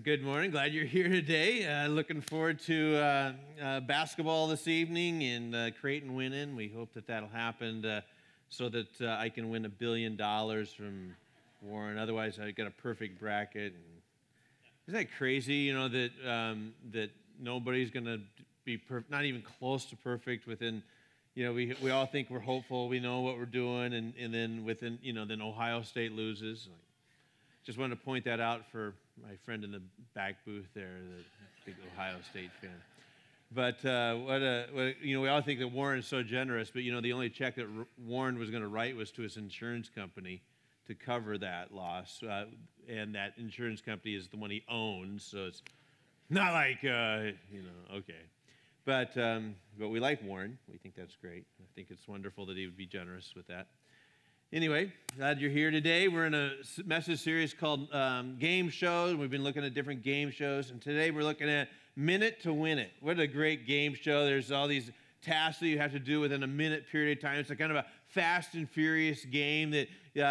Good morning. Glad you're here today. Looking forward to basketball this evening and Creighton winning. We hope that that'll happen so that I can win $1 billion from Warren. Otherwise, I got a perfect bracket. And isn't that crazy? You know that nobody's going to be not even close to perfect within. You know, we all think we're hopeful. We know what we're doing, and then within then Ohio State loses. Just wanted to point that out for my friend in the back booth there, the big Ohio State fan. But we all think that Warren is so generous, but the only check that Warren was going to write was to his insurance company to cover that loss, and that insurance company is the one he owns, so it's not like okay. But we like Warren. We think that's great. I think it's wonderful that he would be generous with that. Anyway, glad you're here today. We're in a message series called Game Shows. We've been looking at different game shows, and today we're looking at Minute to Win It. What a great game show. There's all these tasks that you have to do within a minute period of time. It's a kind of a fast and furious game that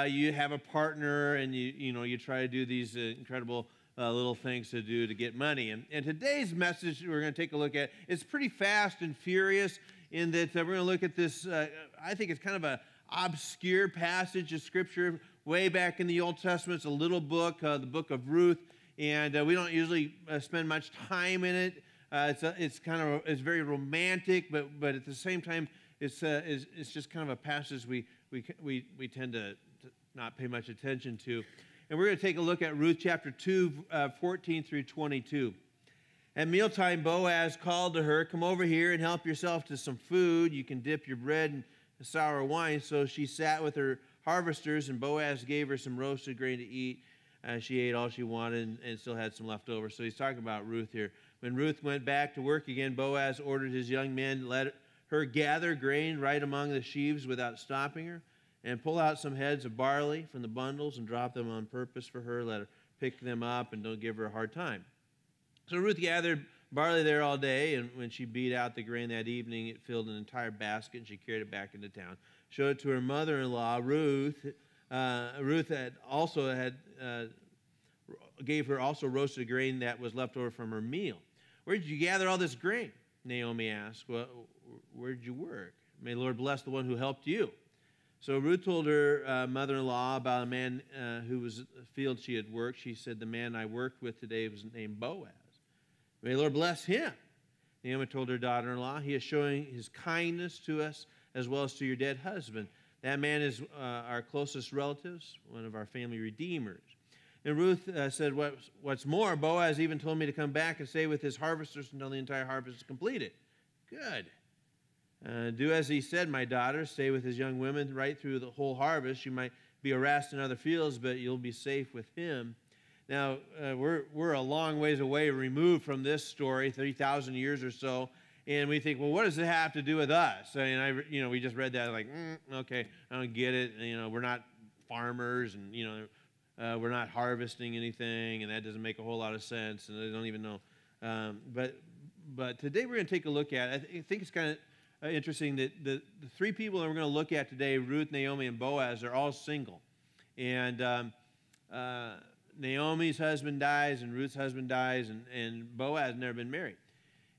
you have a partner, and you try to do these incredible little things to do to get money. And today's message we're going to take a look at is pretty fast and furious in that we're going to look at this, I think it's kind of a obscure passage of Scripture way back in the Old Testament. It's a little book, the book of Ruth, and we don't usually spend much time in it. It's very romantic, but at the same time, it's just kind of a passage we tend to not pay much attention to. And we're going to take a look at Ruth chapter 2, 14 through 22. At mealtime, Boaz called to her, "Come over here and help yourself to some food. You can dip your bread in sour wine." So she sat with her harvesters, and Boaz gave her some roasted grain to eat. She ate all she wanted and still had some left over. So he's talking about Ruth here. When Ruth went back to work again, Boaz ordered his young men, let her gather grain right among the sheaves without stopping her, and pull out some heads of barley from the bundles and drop them on purpose for her. Let her pick them up and don't give her a hard time. So Ruth gathered barley there all day, and when she beat out the grain that evening, it filled an entire basket, and she carried it back into town. Showed it to her mother-in-law, Ruth. Ruth gave her also roasted grain that was left over from her meal. "Where did you gather all this grain?" Naomi asked. "Well, where did you work? May the Lord bless the one who helped you." So Ruth told her mother-in-law about a man who was in the field she had worked. She said, "The man I worked with today was named Boaz. May the Lord bless him." Naomi told her daughter-in-law, "He is showing his kindness to us as well as to your dead husband. That man is our closest relatives, one of our family redeemers." And Ruth said, "What's more, Boaz even told me to come back and stay with his harvesters until the entire harvest is completed." "Good. Do as he said, my daughter. Stay with his young women right through the whole harvest. You might be harassed in other fields, but you'll be safe with him." Now, we're a long ways away removed from this story, 3,000 years or so, and we think, well, what does it have to do with us? And we just read that like, okay, I don't get it. We're not farmers, and we're not harvesting anything, and that doesn't make a whole lot of sense, and I don't even know. But today we're going to take a look at it. I think it's kind of interesting that the three people that we're going to look at today, Ruth, Naomi, and Boaz, are all single, and Naomi's husband dies, and Ruth's husband dies, and Boaz has never been married.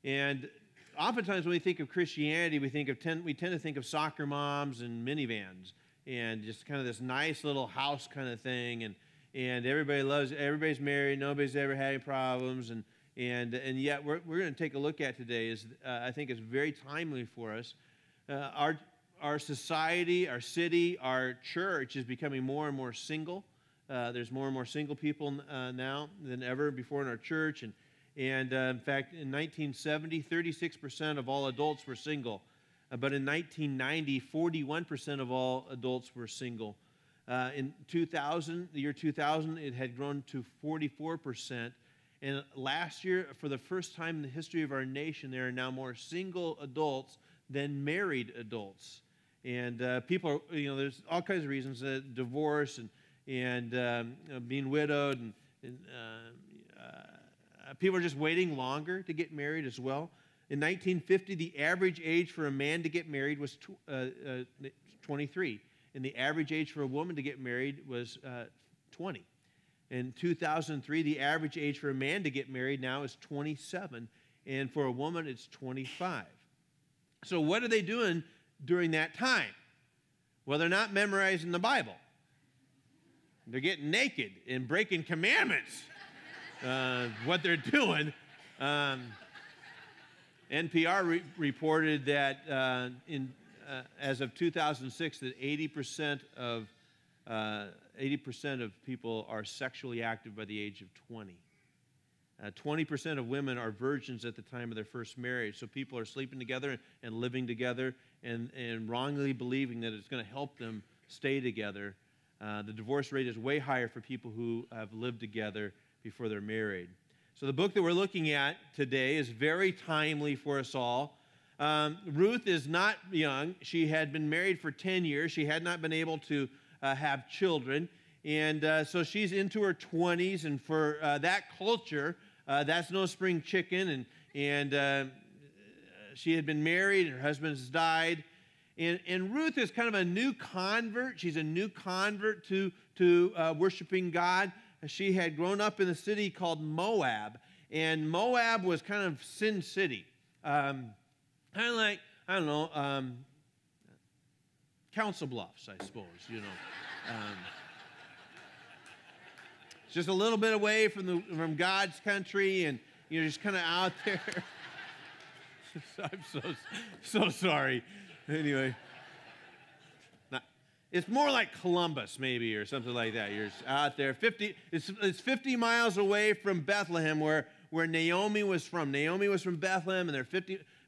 And oftentimes when we think of Christianity, we tend to think of soccer moms and minivans, and just kind of this nice little house kind of thing, and everybody's married, nobody's ever had any problems, and yet we're going to take a look at today is I think it's very timely for us. Our society, our city, our church is becoming more and more single. There's more and more single people now than ever before in our church. And in fact, in 1970, 36% of all adults were single. But in 1990, 41% of all adults were single. In the year 2000, it had grown to 44%. And last year, for the first time in the history of our nation, there are now more single adults than married adults. And people are, there's all kinds of reasons, divorce and being widowed, and people are just waiting longer to get married as well. In 1950, the average age for a man to get married was 23, and the average age for a woman to get married was 20. In 2003, the average age for a man to get married now is 27, and for a woman, it's 25. So what are they doing during that time? Well, they're not memorizing the Bible. They're getting naked and breaking commandments. What they're doing. NPR reported that as of 2006, that 80% of people are sexually active by the age of 20. 20% of women are virgins at the time of their first marriage. So people are sleeping together and living together and wrongly believing that it's going to help them stay together. The divorce rate is way higher for people who have lived together before they're married. So the book that we're looking at today is very timely for us all. Ruth is not young. She had been married for 10 years. She had not been able to have children. And so she's into her 20s, and for that culture, that's no spring chicken. And she had been married, and her husband has died. And Ruth is kind of a new convert. She's a new convert to worshiping God. She had grown up in a city called Moab, and Moab was kind of Sin City. Kind of like, I don't know, Council Bluffs, I suppose, you know. Just a little bit away from God's country, and you're just kind of out there. I'm so sorry. Anyway, it's more like Columbus, maybe, or something like that. You're just out there. It's 50 miles away from Bethlehem, where Naomi was from. Naomi was from Bethlehem, and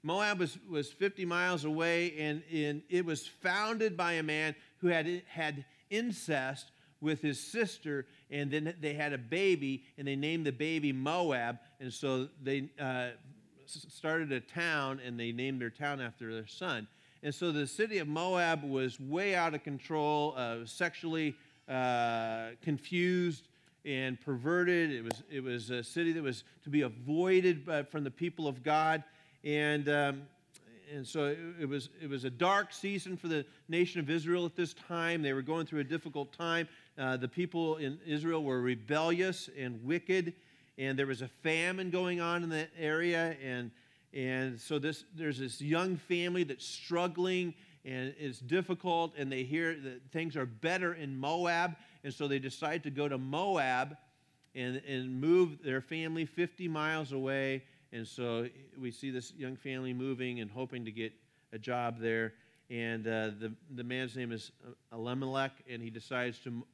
Moab was 50 miles away, and it was founded by a man who had incest with his sister, and then they had a baby, and they named the baby Moab, and so they started a town, and they named their town after their son. And so the city of Moab was way out of control, sexually confused and perverted. It was a city that was to be avoided from the people of God, and so it was a dark season for the nation of Israel at this time. They were going through a difficult time. The people in Israel were rebellious and wicked, and there was a famine going on in the area, and so there's this young family that's struggling, and it's difficult, and they hear that things are better in Moab, and so they decide to go to Moab and move their family 50 miles away. And so we see this young family moving and hoping to get a job there. And the man's name is Elimelech, and he decides to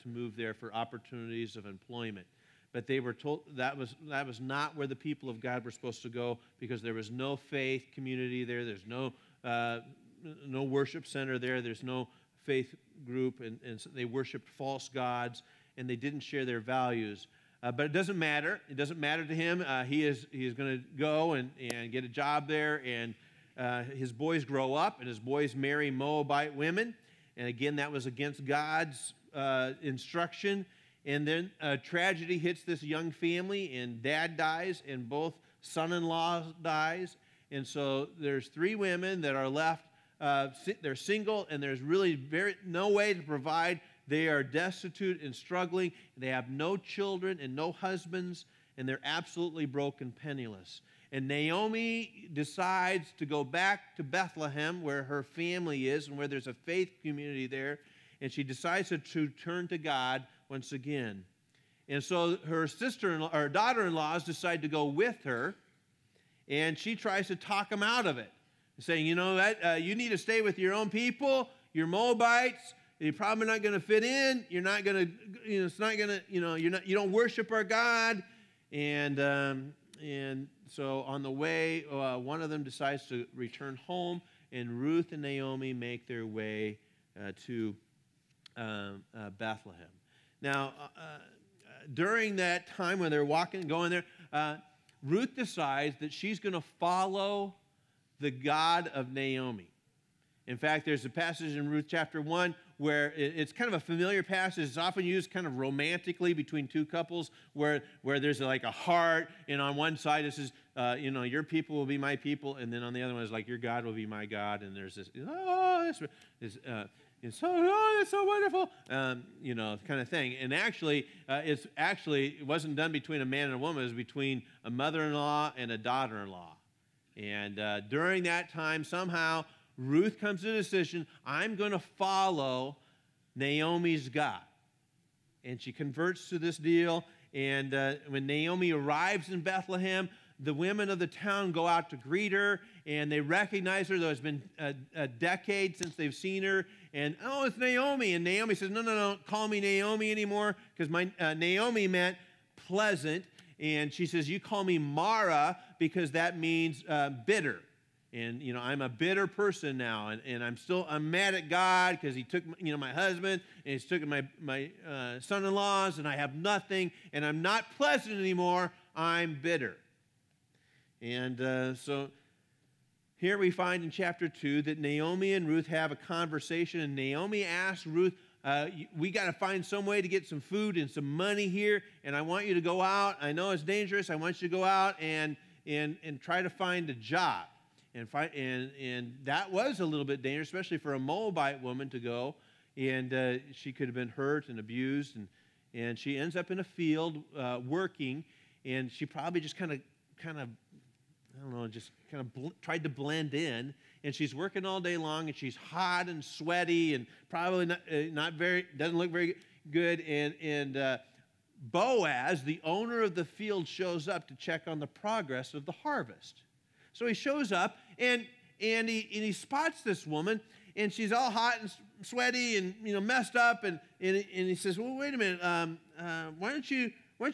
move there for opportunities of employment. But they were told that was not where the people of God were supposed to go, because there was no faith community there. There's no worship center there. There's no faith group, and so they worshiped false gods, and they didn't share their values. But it doesn't matter. It doesn't matter to him. He is going to go and get a job there, and his boys grow up, and his boys marry Moabite women. And again, that was against God's instruction. And then tragedy hits this young family, and dad dies, and both son-in-law dies. And so there's 3 women that are left. They're single, and there's really no way to provide. They are destitute and struggling. They have no children and no husbands, and they're absolutely broken, penniless. And Naomi decides to go back to Bethlehem, where her family is and where there's a faith community there, and she decides to turn to God once again. And so her daughter-in-laws decide to go with her, and she tries to talk them out of it, saying, you know, that you need to stay with your own people. You're Moabites. You're probably not going to fit in. You're not going to, it's not going to, you don't worship our God. And so on the way, one of them decides to return home, and Ruth and Naomi make their way to Bethlehem. Now, during that time when they're going there, Ruth decides that she's going to follow the God of Naomi. In fact, there's a passage in Ruth chapter 1 where it's kind of a familiar passage. It's often used kind of romantically between 2 couples where there's like a heart, and on one side it says, your people will be my people, and then on the other one is like, your God will be my God, and there's this, It's so, oh, that's so wonderful, kind of thing. And actually, it wasn't done between a man and a woman. It was between a mother-in-law and a daughter-in-law. And during that time, somehow, Ruth comes to the decision, I'm going to follow Naomi's God. And she converts to this deal. And when Naomi arrives in Bethlehem, the women of the town go out to greet her, and they recognize her. There's been a decade since they've seen her. And, oh, it's Naomi. And Naomi says, no, don't call me Naomi anymore, because my Naomi meant pleasant. And she says, you call me Mara, because that means bitter. And, I'm a bitter person now. And I'm mad at God because he took, my husband, and he's taken my son-in-laws, and I have nothing, and I'm not pleasant anymore. I'm bitter. And so here we find in chapter 2 that Naomi and Ruth have a conversation, and Naomi asks Ruth, we got to find some way to get some food and some money here, and I want you to go out. I know it's dangerous. I want you to go out and try to find a job. And that was a little bit dangerous, especially for a Moabite woman to go, and she could have been hurt and abused, and she ends up in a field working, and she probably just kind of I don't know, just kind of tried to blend in. And she's working all day long, and she's hot and sweaty, and probably doesn't look very good. And Boaz, the owner of the field, shows up to check on the progress of the harvest. So he shows up, and he spots this woman, and she's all hot and sweaty and messed up. And he says, well, wait a minute, why don't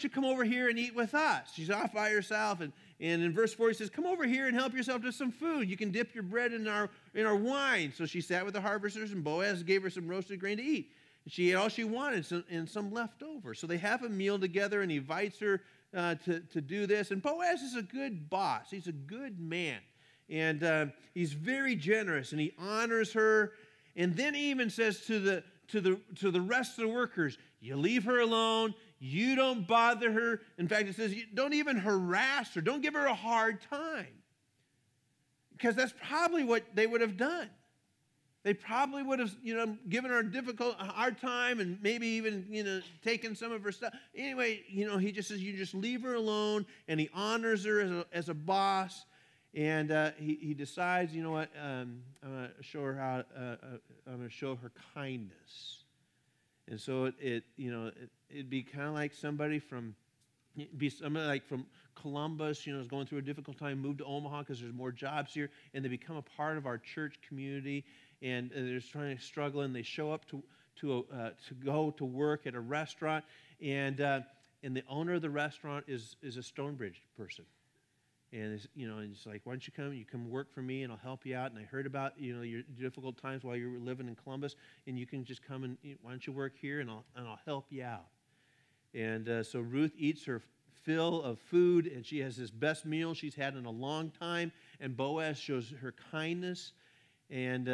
you come over here and eat with us? She's off by herself, and in verse 4, he says, come over here and help yourself to some food. You can dip your bread in our wine. So she sat with the harvesters, and Boaz gave her some roasted grain to eat. She ate all she wanted, and some left over. So they have a meal together, and he invites her to do this. And Boaz is a good boss. He's a good man. And he's very generous, and he honors her. And then he even says to the rest of the workers, you leave her alone. You don't bother her. In fact, it says, don't even harass her. Don't give her a hard time. Because that's probably what they would have done. They probably would have, given her a hard time, and maybe even, taken some of her stuff. Anyway, he just says, you just leave her alone, and he honors her as a boss. And he decides, you know what, I'm going to show her I'm going to show her kindness. And so it'd be kind of like somebody from Columbus, is going through a difficult time, moved to Omaha because there's more jobs here, and they become a part of our church community, and they're trying to struggle, and they show up to go to work at a restaurant, and the owner of the restaurant is a Stonebridge person. And it's like, why don't you come? You come work for me, and I'll help you out. And I heard about your difficult times while you were living in Columbus, and you can just come and why don't you work here, and I'll help you out. And so Ruth eats her fill of food, and she has this best meal she's had in a long time. And Boaz shows her kindness, and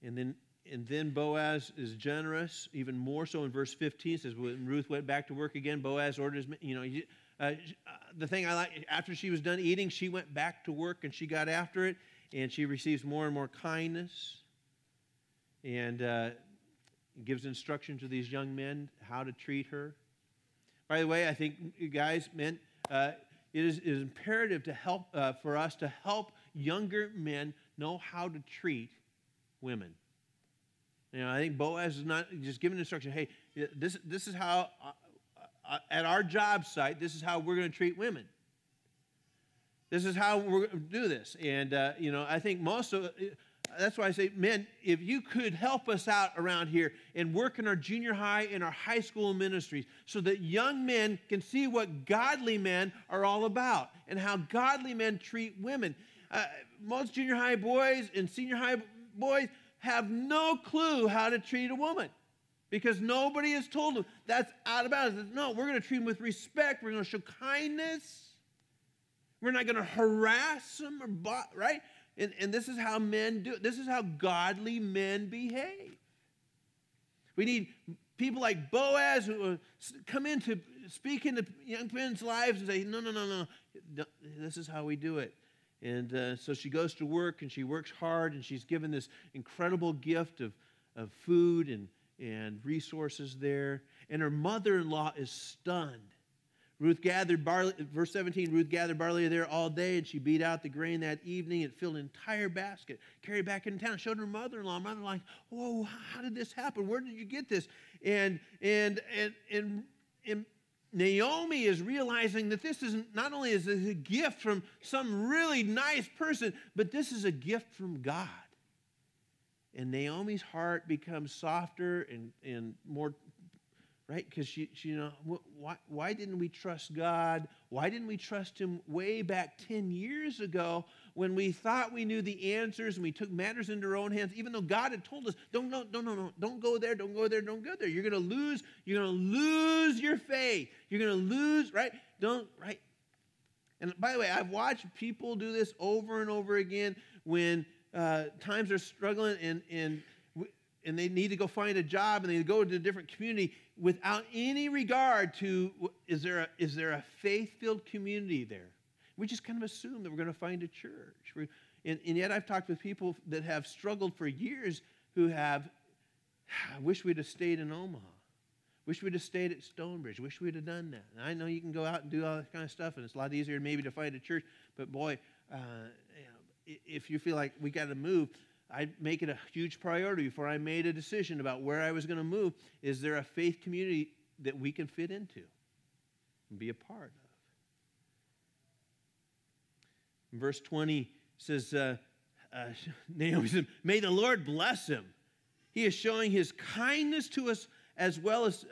then Boaz is generous, even more so in verse 15. It says, when Ruth went back to work again, Boaz ordered the thing I like, after she was done eating, she went back to work, and she got after it, and she receives more and more kindness, and gives instruction to these young men how to treat her. By the way, I think, guys, men, it is imperative to help for us to help younger men know how to treat women. I think Boaz is not just giving instruction. Hey, this is how. At our job site, this is how we're going to treat women. This is how we're going to do this. And, I think that's why I say, men, if you could help us out around here and work in our junior high and our high school ministries so that young men can see what godly men are all about and how godly men treat women. Most junior high boys and senior high boys have no clue how to treat a woman. Because nobody has told them that's out of bounds. No, we're going to treat them with respect. We're going to show kindness. We're not going to harass them, right? And this is how men do it. This is how godly men behave. We need people like Boaz who come in to speak into young men's lives and say, no. This is how we do it. And so she goes to work, and she works hard, and she's given this incredible gift of food and resources there. And her mother-in-law is stunned. Ruth gathered barley, verse 17, Ruth gathered barley there all day, and she beat out the grain that evening. It filled an entire basket, carried back into town, showed her mother-in-law. Mother-in-law, like, whoa, how did this happen? Where did you get this? And Naomi is realizing that this isn't, not only is it a gift from some really nice person, but this is a gift from God. And Naomi's heart becomes softer and more, right? Because she why didn't we trust God? Why didn't we trust him way back 10 years ago when we thought we knew the answers and we took matters into our own hands, even though God had told us, don't go there, don't go there, don't go there. You're going to lose your faith. You're going to lose, right? Right? And by the way, I've watched people do this over and over again when times are struggling and they need to go find a job and they go to a different community without any regard to, is there a faith-filled community there? We just kind of assume that we're going to find a church. And yet I've talked with people that have struggled for years who have, I wish we'd have stayed in Omaha. Wish we'd have stayed at Stonebridge. Wish we'd have done that. And I know you can go out and do all that kind of stuff, and it's a lot easier maybe to find a church. But boy, if you feel like we got to move, I'd make it a huge priority before I made a decision about where I was going to move. Is there a faith community that we can fit into and be a part of? Verse 20 says, Naomi said, may the Lord bless him. He is showing his kindness to us as well as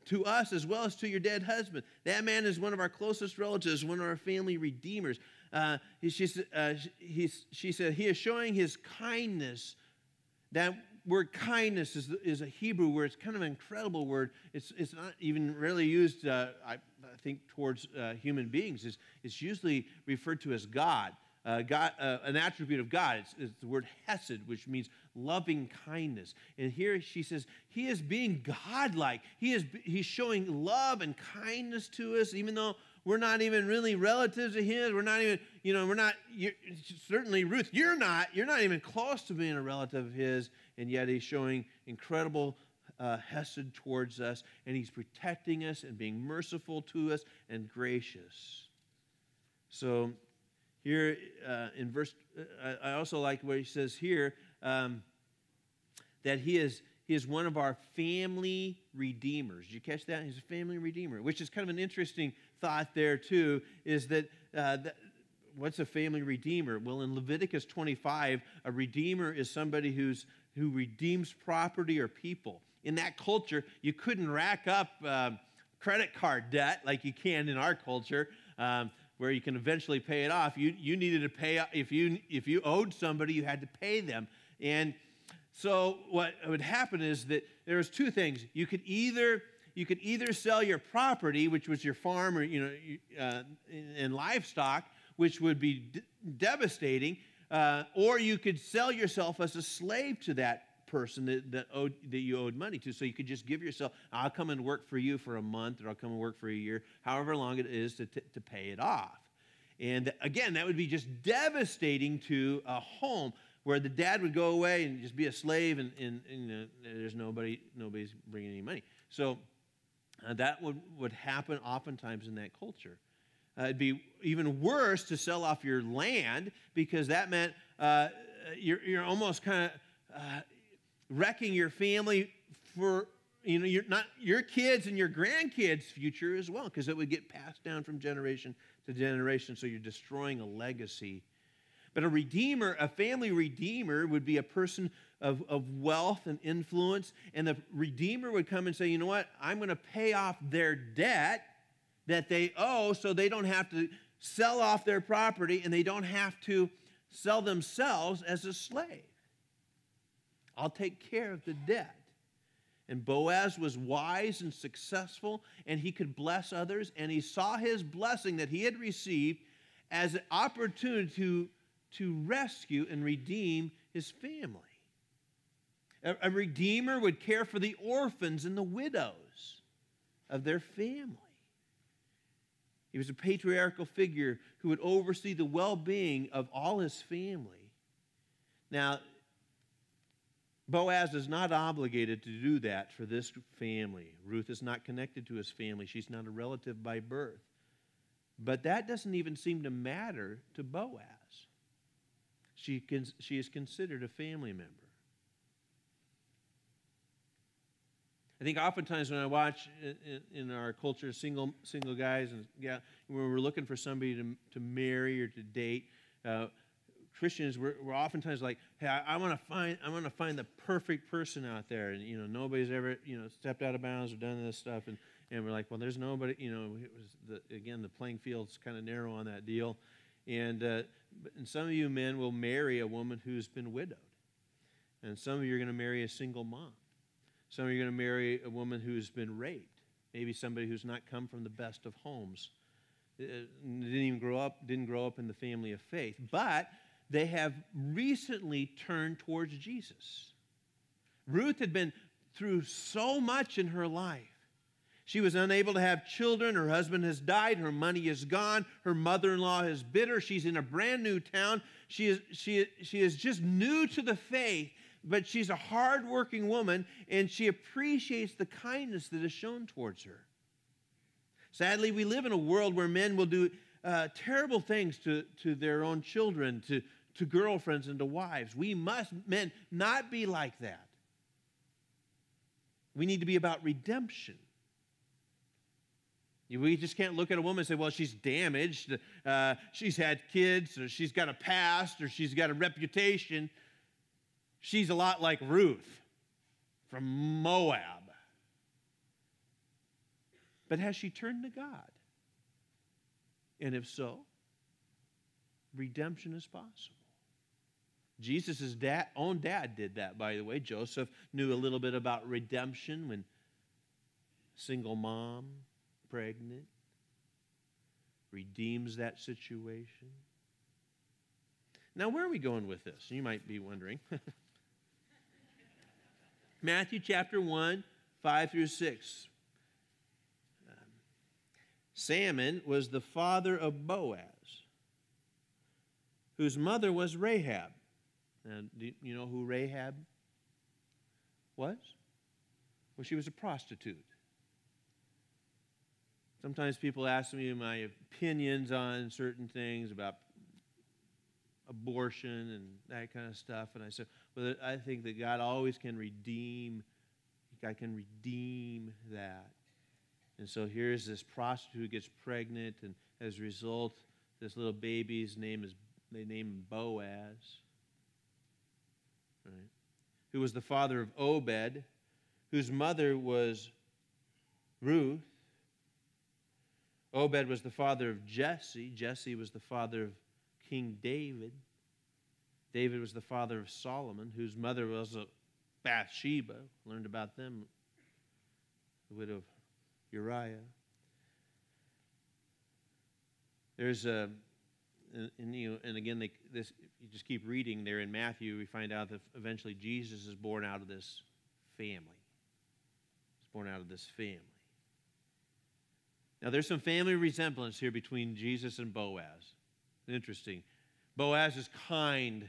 to your dead husband. That man is one of our closest relatives, one of our family redeemers. She said, he is showing his kindness. That word kindness is a Hebrew word. It's kind of an incredible word. It's not even rarely used, I think, towards human beings. It's usually referred to as God. An attribute of God. It's the word hesed, which means loving kindness. And here she says, he is being godlike. He's showing love and kindness to us, even though we're not even really relatives of his. We're not even, certainly Ruth, you're not even close to being a relative of his, and yet he's showing incredible hesed towards us, and he's protecting us and being merciful to us and gracious. So here in verse, I also like what he says here, that he is one of our family redeemers. Did you catch that? He's a family redeemer, which is kind of an interesting thought there too, is that what's a family redeemer? Well, in Leviticus 25, a redeemer is somebody who redeems property or people. In that culture, you couldn't rack up credit card debt like you can in our culture, where you can eventually pay it off. You needed to pay, if you owed somebody, you had to pay them. And so what would happen is that there was two things. You could either sell your property, which was your farm or and livestock, which would be devastating, or you could sell yourself as a slave to that person that you owed money to. So you could just give yourself, I'll come and work for you for a month, or I'll come and work for a year, however long it is to pay it off. And again, that would be just devastating to a home where the dad would go away and just be a slave, and there's nobody's bringing any money. So that would happen oftentimes in that culture. It'd be even worse to sell off your land, because that meant you're almost kind of wrecking your family for your kids and your grandkids' future as well, because it would get passed down from generation to generation. So you're destroying a legacy. But a family redeemer, would be a person of wealth and influence, and the redeemer would come and say, you know what, I'm going to pay off their debt that they owe, so they don't have to sell off their property, and they don't have to sell themselves as a slave. I'll take care of the debt. And Boaz was wise and successful, and he could bless others, and he saw his blessing that he had received as an opportunity to rescue and redeem his family. A redeemer would care for the orphans and the widows of their family. He was a patriarchal figure who would oversee the well-being of all his family. Now, Boaz is not obligated to do that for this family. Ruth is not connected to his family. She's not a relative by birth. But that doesn't even seem to matter to Boaz. She is considered a family member. I think oftentimes when I watch in our culture single guys and when we're looking for somebody to marry or to date, Christians we're oftentimes like, hey, I want to find the perfect person out there, and nobody's ever stepped out of bounds or done this stuff, and we're like, well, there's nobody. The playing field's kind of narrow on that deal, and some of you men will marry a woman who's been widowed, and some of you are going to marry a single mom. Some of you are going to marry a woman who's been raped, maybe somebody who's not come from the best of homes, didn't grow up in the family of faith, but they have recently turned towards Jesus. Ruth had been through so much in her life. She was unable to have children. Her husband has died. Her money is gone. Her mother-in-law is bitter. She's in a brand new town. She is just new to the faith, but she's a hard-working woman, and she appreciates the kindness that is shown towards her. Sadly, we live in a world where men will do terrible things to their own children, to girlfriends and to wives. We must, men, not be like that. We need to be about redemption. We just can't look at a woman and say, well, she's damaged, she's had kids, or she's got a past, or she's got a reputation. She's a lot like Ruth from Moab. But has she turned to God? And if so, redemption is possible. Jesus' own dad did that, by the way. Joseph knew a little bit about redemption when single mom, pregnant, redeems that situation. Now, where are we going with this? You might be wondering. Matthew chapter 1, 5 through 6. Salmon was the father of Boaz, whose mother was Rahab. And do you know who Rahab was? Well, she was a prostitute. Sometimes people ask me my opinions on certain things about abortion and that kind of stuff, and I said, well, I think that God always can redeem. God can redeem that. And so here's this prostitute who gets pregnant, and as a result, this little baby's name they name him Boaz, right? Who was the father of Obed, whose mother was Ruth. Obed was the father of Jesse. Jesse was the father of King David. David was the father of Solomon, whose mother was Bathsheba. Learned about them, the widow of Uriah. There's a, and again, you just keep reading there in Matthew, we find out that eventually Jesus is born out of this family. He's born out of this family. Now, there's some family resemblance here between Jesus and Boaz. Interesting. Boaz is kind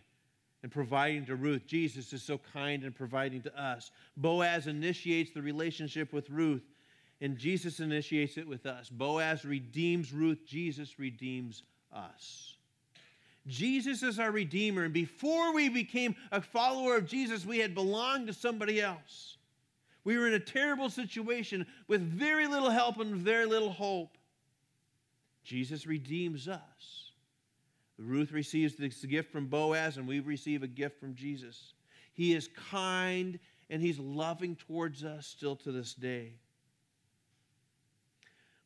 and providing to Ruth. Jesus is so kind and providing to us. Boaz initiates the relationship with Ruth, and Jesus initiates it with us. Boaz redeems Ruth. Jesus redeems us. Jesus is our Redeemer, and before we became a follower of Jesus, we had belonged to somebody else. We were in a terrible situation with very little help and very little hope. Jesus redeems us. Ruth receives this gift from Boaz, and we receive a gift from Jesus. He is kind, and he's loving towards us still to this day.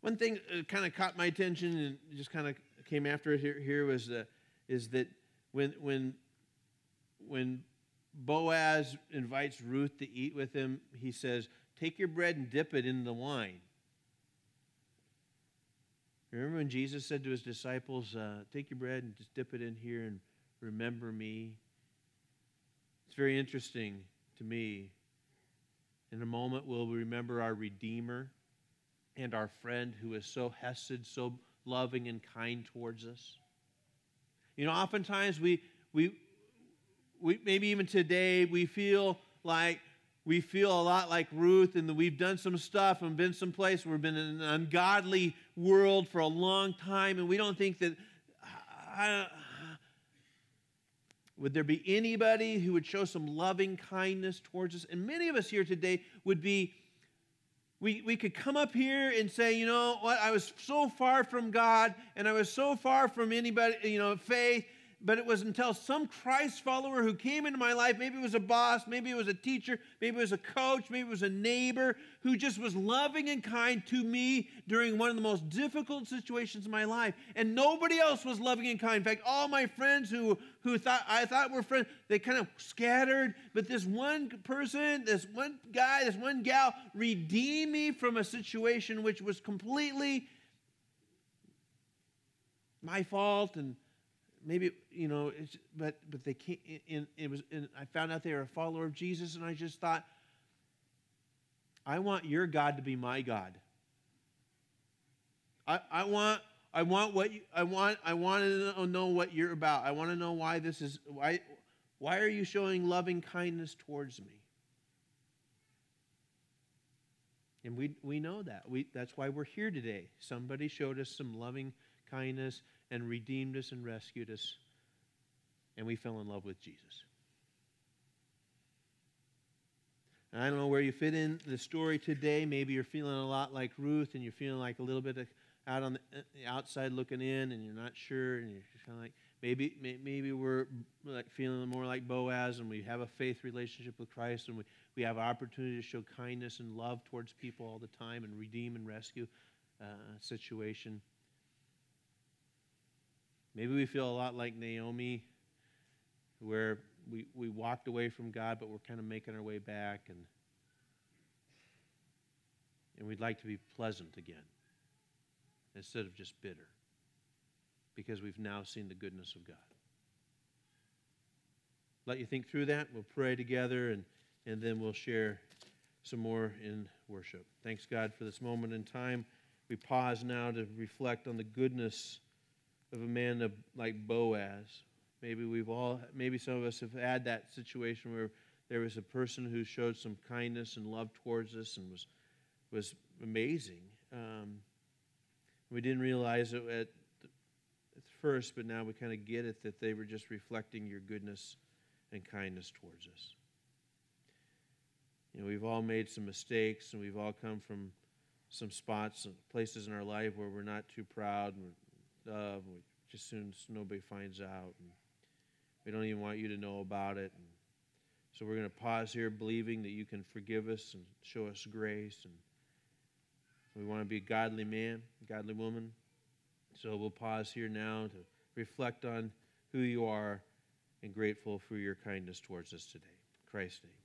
One thing that kind of caught my attention and just kind of came after it here was is that when Boaz invites Ruth to eat with him, he says, take your bread and dip it in the wine. Remember when Jesus said to his disciples, take your bread and just dip it in here and remember me? It's very interesting to me. In a moment, we'll remember our Redeemer and our friend who is so hesed, so loving and kind towards us? You know, oftentimes we maybe even today we feel a lot like Ruth, and that we've done some stuff and been someplace where we've been in an ungodly world for a long time, and we don't think that. Would there be anybody who would show some loving kindness towards us? And many of us here today would be. We could come up here and say, you know what, I was so far from God, and I was so far from anybody, faith, but it was until some Christ follower who came into my life, maybe it was a boss, maybe it was a teacher, maybe it was a coach, maybe it was a neighbor, who just was loving and kind to me during one of the most difficult situations in my life. And nobody else was loving and kind. In fact, all my friends who I thought were friends, they kind of scattered. But this one person, this one guy, this one gal redeemed me from a situation which was completely my fault, and maybe, but they came in. And I found out they were a follower of Jesus, and I just thought, I want your God to be my God. I want to know what you're about. I want to know why this is. Why are you showing loving kindness towards me? And we know that. That's why we're here today. Somebody showed us some loving kindness and redeemed us and rescued us, and we fell in love with Jesus. And I don't know where you fit in the story today. Maybe you're feeling a lot like Ruth, and you're feeling like a little bit out on the outside looking in, and you're not sure, and you're just kind of like, maybe we're like feeling more like Boaz, and we have a faith relationship with Christ, and we have opportunity to show kindness and love towards people all the time and redeem and rescue a situation. Maybe we feel a lot like Naomi, where we walked away from God, but we're kind of making our way back, and we'd like to be pleasant again instead of just bitter, because we've now seen the goodness of God. Let you think through that. We'll pray together, and then we'll share some more in worship. Thanks, God, for this moment in time. We pause now to reflect on the goodness of a man like Boaz. Maybe some of us have had that situation where there was a person who showed some kindness and love towards us and was amazing. We didn't realize it at first, but now we kind of get it, that they were just reflecting your goodness and kindness towards us. We've all made some mistakes, and we've all come from some spots and places in our life where we're not too proud, and we just soon as nobody finds out, and we don't even want you to know about it. And so we're going to pause here, believing that you can forgive us and show us grace, and we want to be a godly man, godly woman. So we'll pause here now to reflect on who you are and grateful for your kindness towards us today. In Christ's name.